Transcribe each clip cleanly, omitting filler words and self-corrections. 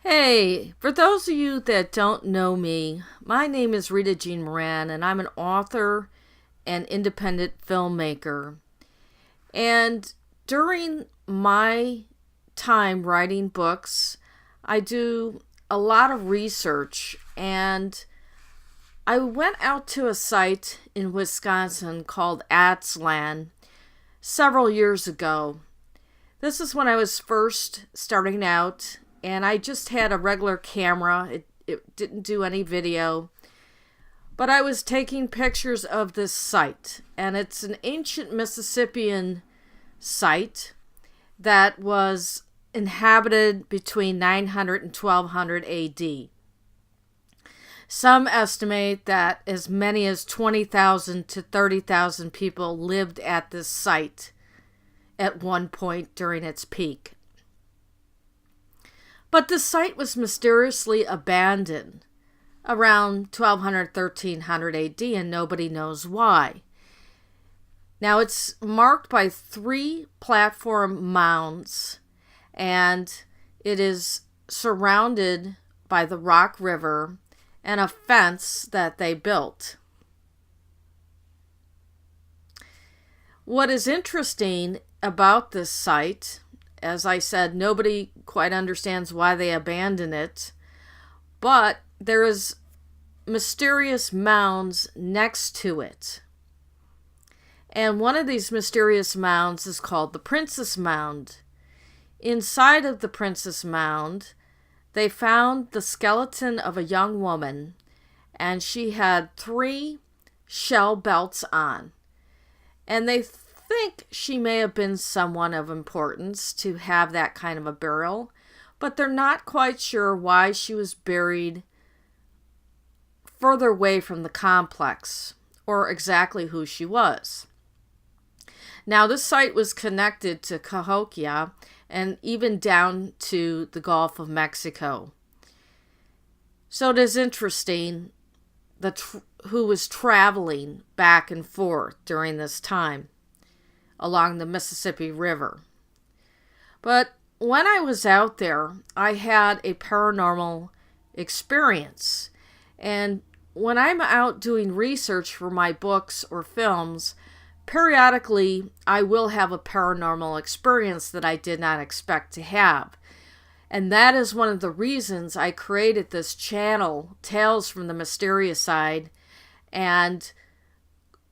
Hey, for those of you that don't know me, my name is Rita Jean Moran, and I'm an author and independent filmmaker. And during my time writing books, I do a lot of research, and I went out to a site in Wisconsin called Atzland several years ago. This is when I was first starting out, and I just had a regular camera. It didn't do any video. But I was taking pictures of this site, and it's an ancient Mississippian site that was inhabited between 900 and 1200 AD. Some estimate that as many as 20,000 to 30,000 people lived at this site at one point during its peak. But the site was mysteriously abandoned around 1200, 1300 AD, and nobody knows why. Now, it's marked by 3 platform mounds, and it is surrounded by the Rock River and a fence that they built. What is interesting about this site, as I said, nobody quite understands why they abandoned it, but there is mysterious mounds next to it. And one of these mysterious mounds is called the Princess Mound. Inside of the Princess Mound, they found the skeleton of a young woman, and she had 3 shell belts on. And they think she may have been someone of importance to have that kind of a burial, but they're not quite sure why she was buried further away from the complex or exactly who she was. Now, this site was connected to Cahokia and even down to the Gulf of Mexico. So it is interesting who was traveling back and forth during this time along the Mississippi River. But when I was out there, I had a paranormal experience. And when I'm out doing research for my books or films, periodically I will have a paranormal experience that I did not expect to have. And that is one of the reasons I created this channel, Tales from the Mysterious Side, and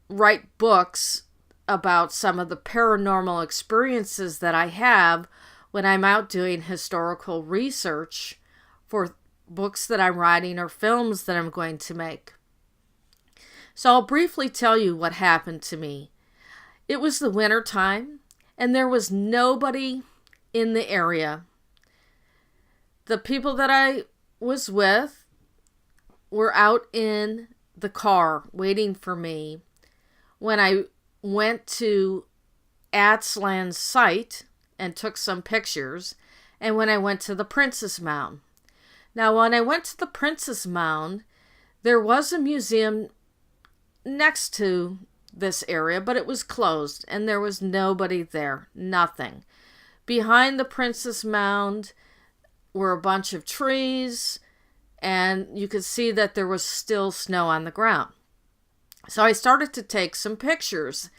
write books about some of the paranormal experiences that I have when I'm out doing historical research for books that I'm writing or films that I'm going to make. So I'll briefly tell you what happened to me. It was the winter time, and there was nobody in the area. The people that I was with were out in the car waiting for me when I went to Atzland's site and took some pictures, and when I went to the Princess Mound. Now, when I went to the Princess Mound, there was a museum next to this area, but it was closed, and there was nobody there, nothing. Behind the Princess Mound were a bunch of trees, and you could see that there was still snow on the ground. So I started to take some pictures,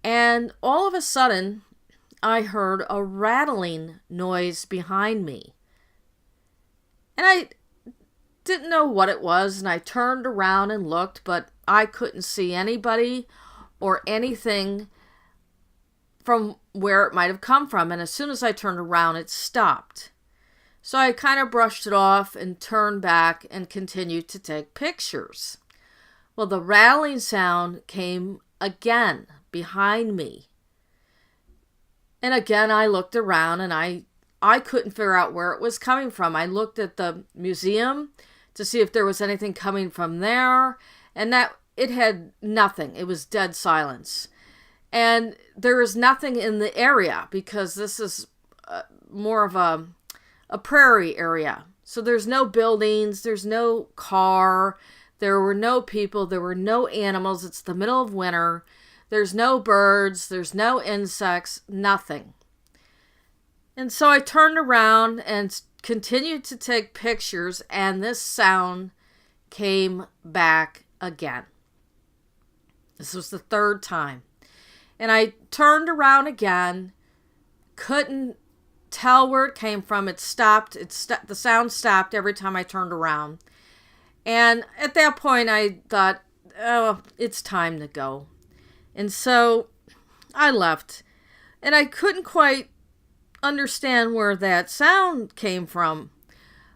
and all of a sudden, I heard a rattling noise behind me. And I didn't know what it was, and I turned around and looked, but I couldn't see anybody or anything from where it might have come from. And as soon as I turned around, it stopped. So I kind of brushed it off and turned back and continued to take pictures. Well, the rattling sound came again behind me. And again, I looked around, and I couldn't figure out where it was coming from. I looked at the museum to see if there was anything coming from there, and that it had nothing. It was dead silence. And there is nothing in the area because this is more of a prairie area. So there's no buildings, there's no car, there were no people, there were no animals. It's the middle of winter. There's no birds, there's no insects, nothing. And so I turned around and continued to take pictures, and this sound came back again. This was the third time. And I turned around again, couldn't tell where it came from. It stopped. The sound stopped every time I turned around. And at that point, I thought, oh, it's time to go. And so I left. And I couldn't quite understand where that sound came from.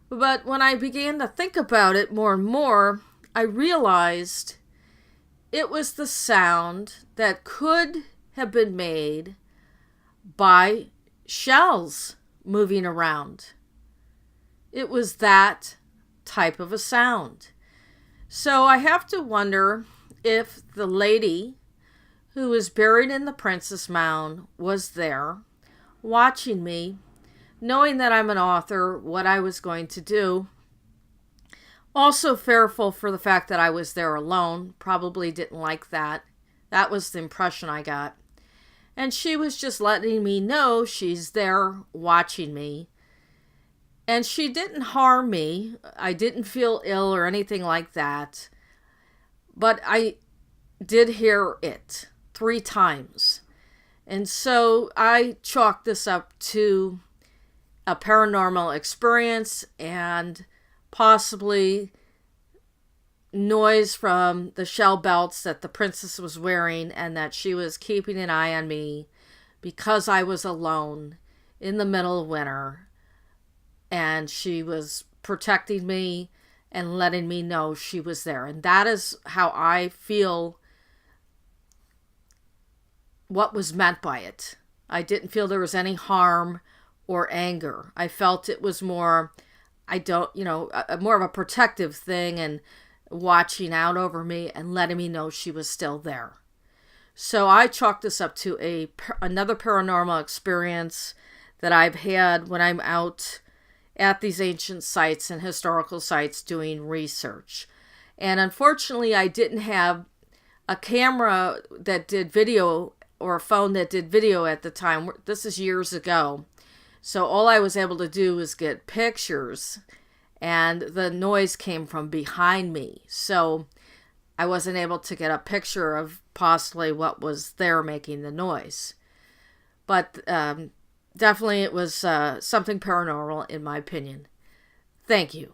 But when I began to think about it more and more, I realized it was the sound that could have been made by shells moving around. It was that type of a sound. So I have to wonder if the lady who was buried in the Princess Mound was there watching me, knowing that I'm an author, what I was going to do. Also fearful for the fact that I was there alone. Probably didn't like that. That was the impression I got. And she was just letting me know she's there watching me. And she didn't harm me. I didn't feel ill or anything like that. But I did hear it 3 times. And so I chalked this up to a paranormal experience and possibly noise from the shell belts that the princess was wearing, and that she was keeping an eye on me because I was alone in the middle of winter, and she was protecting me and letting me know she was there. And that is how I feel what was meant by it. I didn't feel there was any harm or anger. I felt it was more, more of a protective thing and watching out over me and letting me know she was still there. So I chalked this up to another paranormal experience that I've had when I'm out at these ancient sites and historical sites doing research. And unfortunately, I didn't have a camera that did video or a phone that did video at the time. This is years ago. So all I was able to do was get pictures, and the noise came from behind me. So I wasn't able to get a picture of possibly what was there making the noise. But definitely it was something paranormal in my opinion. Thank you.